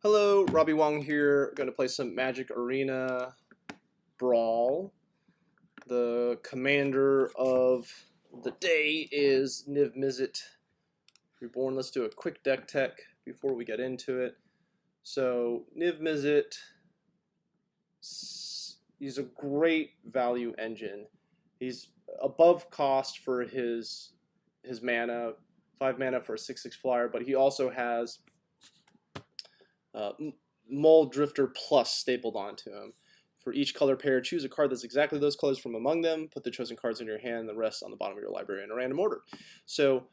Hello, Robbie Wong here. Going to play some Magic Arena Brawl. The commander of the day is Niv Mizzet Reborn. Let's do a quick deck tech before we get into it. So Niv Mizzet, he's a great value engine. He's above cost for his mana, 5 mana for a 6/6 flyer, but he also has Mole Drifter Plus stapled onto him. For each color pair, choose a card that's exactly those colors from among them. Put the chosen cards in your hand, the rest on the bottom of your library in a random order. So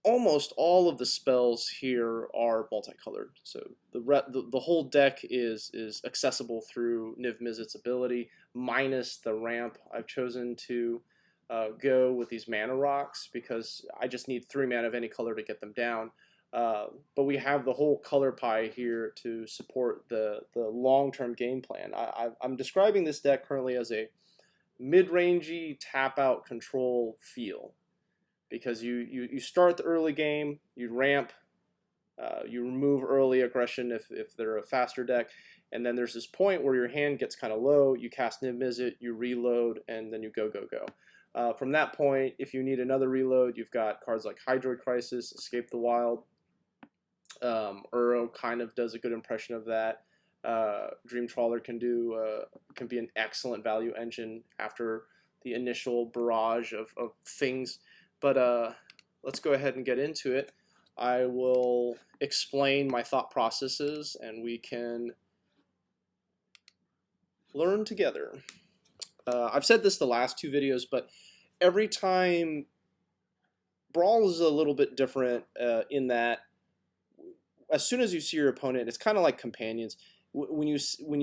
almost all of the spells here are multicolored. So the whole deck is accessible through Niv Mizzet's ability, minus the ramp. I've chosen to go with these mana rocks because I just need 3 mana of any color to get them down. But we have the whole color pie here to support the long-term game plan. I'm describing this deck currently as a mid-rangey tap-out control feel, because you start the early game, you ramp, you remove early aggression if they're a faster deck, and then there's this point where your hand gets kind of low, you cast Niv Mizzet, you reload, and then you go. From that point, if you need another reload, you've got cards like Hydroid Crisis, Escape the Wild. Uro kind of does a good impression of that. Dream Trawler can be an excellent value engine after the initial barrage of things. But let's go ahead and get into it. I will explain my thought processes and we can learn together. I've said this the last 2 videos, but every time Brawl is a little bit different in that as soon as you see your opponent, it's kind of like companions. When you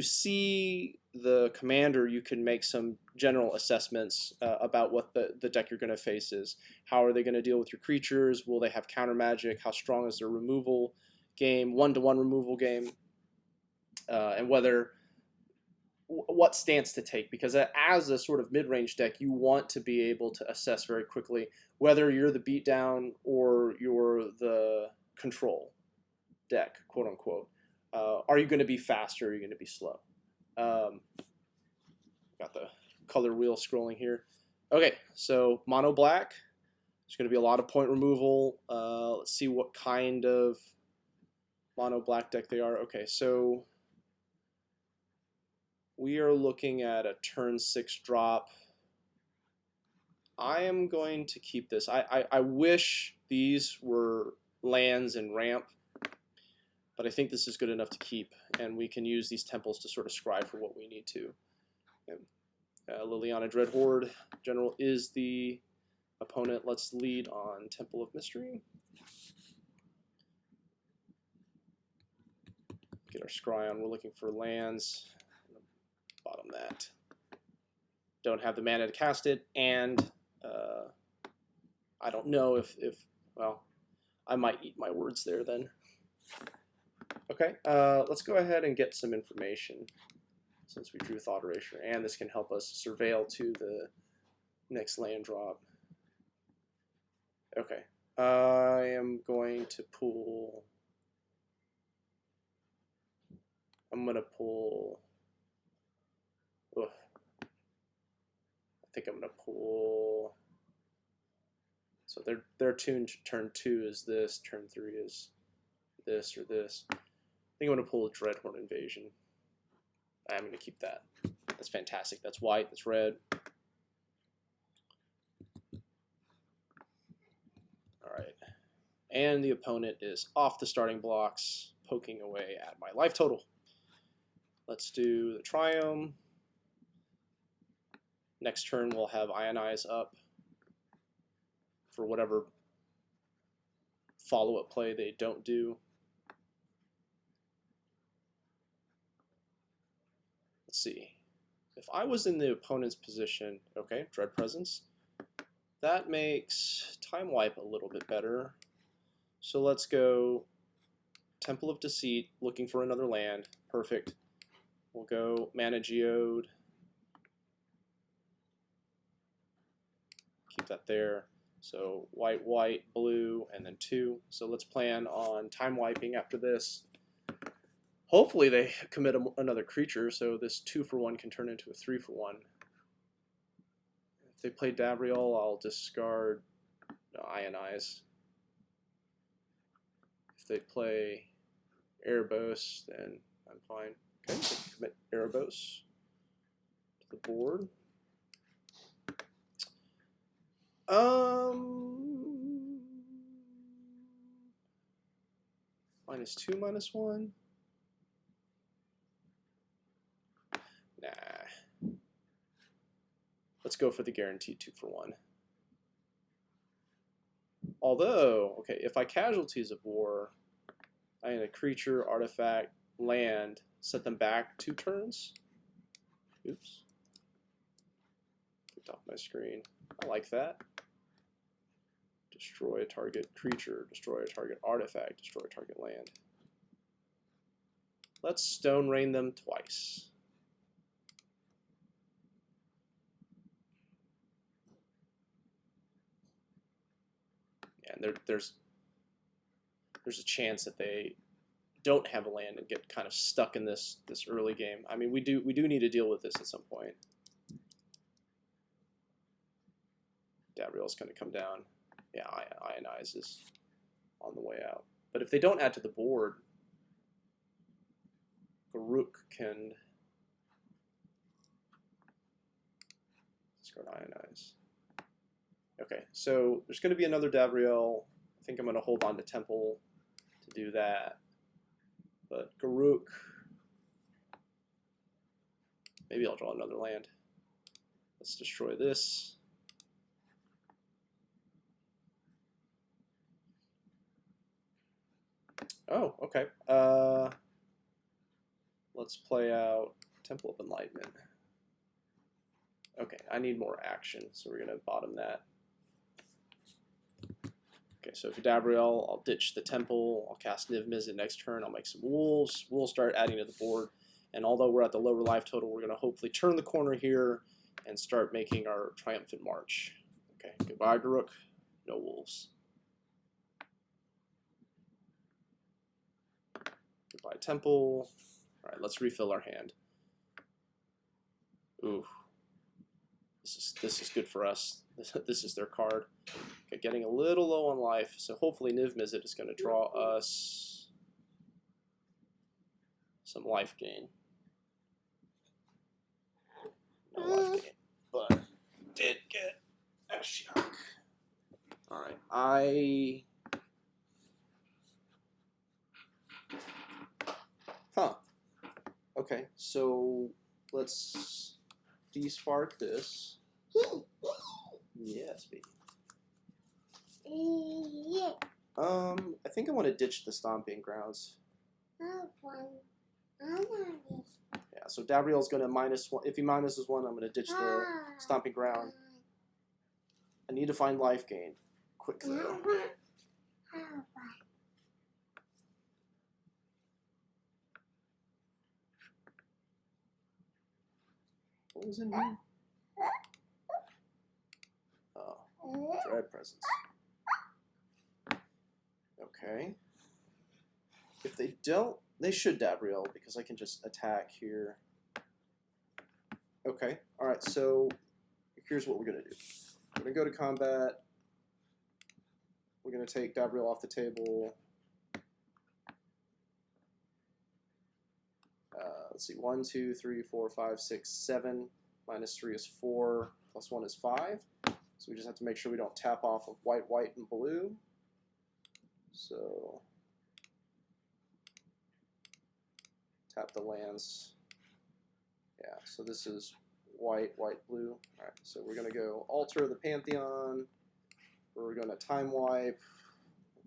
see the commander, you can make some general assessments about what the deck you're going to face is. How are they going to deal with your creatures? Will they have counter magic? How strong is their removal game, 1-to-1 removal game, and what stance to take? Because as a sort of mid-range deck, you want to be able to assess very quickly whether you're the beatdown or you're the control deck, quote unquote. Are you going to be faster? Or are you going to be slow? Got the color wheel scrolling here. Okay, so mono black. There's going to be a lot of point removal. Let's see what kind of mono black deck they are. Okay, so we are looking at a turn 6 drop. I am going to keep this. I wish these were lands and ramp, but I think this is good enough to keep, and we can use these temples to sort of scribe for what we need to. Lilliana Dread Horde General is the opponent. Let's lead on Temple of Mystery. Get our scry on. We're looking for lands. Bottom that. Don't have the mana to cast it, and I don't know if well, I might eat my words there then. Okay, let's go ahead and get some information since we drew Thought Erasure, and this can help us surveil to the next land drop. Okay, I am going to pull. I'm going to pull. Ugh. I think I'm going to pull. So their turn 2 is this, turn 3 is this or this. I think I'm going to pull a Dreadhorde Invasion. I'm going to keep that. That's fantastic. That's white, that's red. Alright. And the opponent is off the starting blocks, poking away at my life total. Let's do the Triome. Next turn we'll have Ionize up for whatever follow-up play they don't do. Let's see. If I was in the opponent's position, okay, Dread Presence, that makes Time Wipe a little bit better. So let's go Temple of Deceit, looking for another land. Perfect. We'll go Mana Geode. Keep that there. So white, white, blue, and then 2. So let's plan on time wiping after this. Hopefully they commit another creature, so this 2-for-1 can turn into a 3-for-1. If they play Davriel, I'll discard Ionize. If they play Erebos, then I'm fine. Okay, so commit Erebos to the board. -2, -1. Nah. Let's go for the guaranteed 2-for-1. Although, okay, if I Casualties of War, I need a creature, artifact, land, set them back 2 turns. Oops. Kicked off my screen. I like that. Destroy a target creature, destroy a target artifact, destroy a target land. Let's Stone Rain them twice. And there's a chance that they don't have a land and get kind of stuck in this early game. I mean, we do need to deal with this at some point. Davriel's going to come down. Yeah, Ionize is on the way out. But if they don't add to the board, Garruk can discard Ionize. Okay, so there's going to be another Davriel. I think I'm going to hold on to Temple to do that. But Garruk, maybe I'll draw another land. Let's destroy this. Oh, okay. Let's play out Temple of Enlightenment. Okay, I need more action, so we're going to bottom that. Okay, so for Davriel, I'll ditch the Temple, I'll cast Niv Mizzet next turn, I'll make some Wolves. We'll start adding to the board, and although we're at the lower life total, we're going to hopefully turn the corner here and start making our triumphant march. Okay, goodbye Garruk, no Wolves. Goodbye Temple. Alright, let's refill our hand. Ooh. This is good for us. This is their card. Okay, getting a little low on life, so hopefully Niv Mizzet is going to draw us some life gain. No life gain, but did get a shock. Alright, Okay, so let's despark this. Yes, baby. I think I want to ditch the Stomping Grounds. Yeah, so Davriel's going to -1. If he minuses 1, I'm going to ditch the Stomping Ground. I need to find life gain. Quick though. What was in here? Oh, Dread Presence. Okay. If they don't, they should Davriel because I can just attack here. Okay, alright, so here's what we're going to do. We're going to go to combat. We're going to take Davriel off the table. Let's see, 1, 2, 3, 4, 5, 6, 7. -3 is 4, +1 is 5. So we just have to make sure we don't tap off of white, white, and blue. So tap the lands. Yeah, so this is white, white, blue. All right, so we're going to go alter the Pantheon. We're going to time wipe.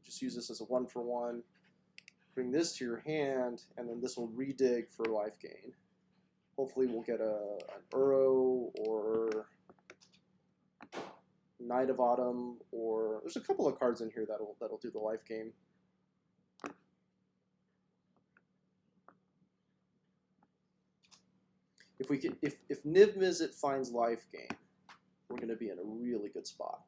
Just use this as a 1-for-1. Bring this to your hand, and then this will redig for life gain. Hopefully we'll get an Uro or Knight of Autumn, or there's a couple of cards in here that'll do the life gain. If Niv Mizzet finds life gain, we're going to be in a really good spot.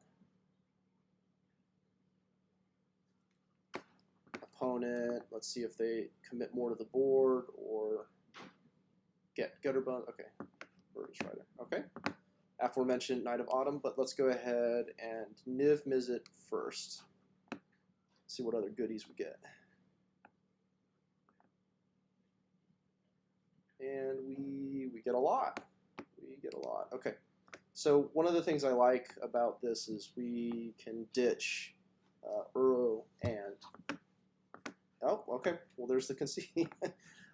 opponent. Let's see if they commit more to the board or get Gutter Bone. Okay, Bird is right there. Okay, aforementioned Knight of Autumn, but let's go ahead and Niv Mizzet first. See what other goodies we get. And we get a lot. We get a lot. Okay. So one of the things I like about this is we can ditch Uro and... Oh, okay. Well, there's the conceit.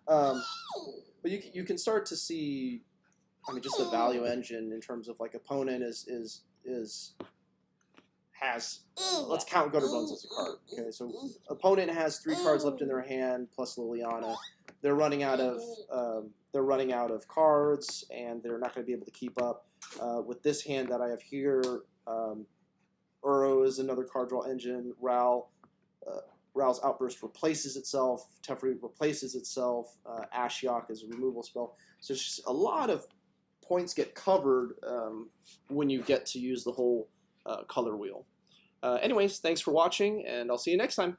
But you can start to see, I mean, just the value engine in terms of like opponent has, let's count Gutter Bones as a card. Okay, so opponent has 3 cards left in their hand plus Lilliana. They're running out of cards, and they're not going to be able to keep up. With this hand that I have here, Uro is another card draw engine. Ral's Outburst replaces itself. Teferi replaces itself. Ashiok is a removal spell. So it's just a lot of points get covered when you get to use the whole color wheel. Anyways, thanks for watching, and I'll see you next time.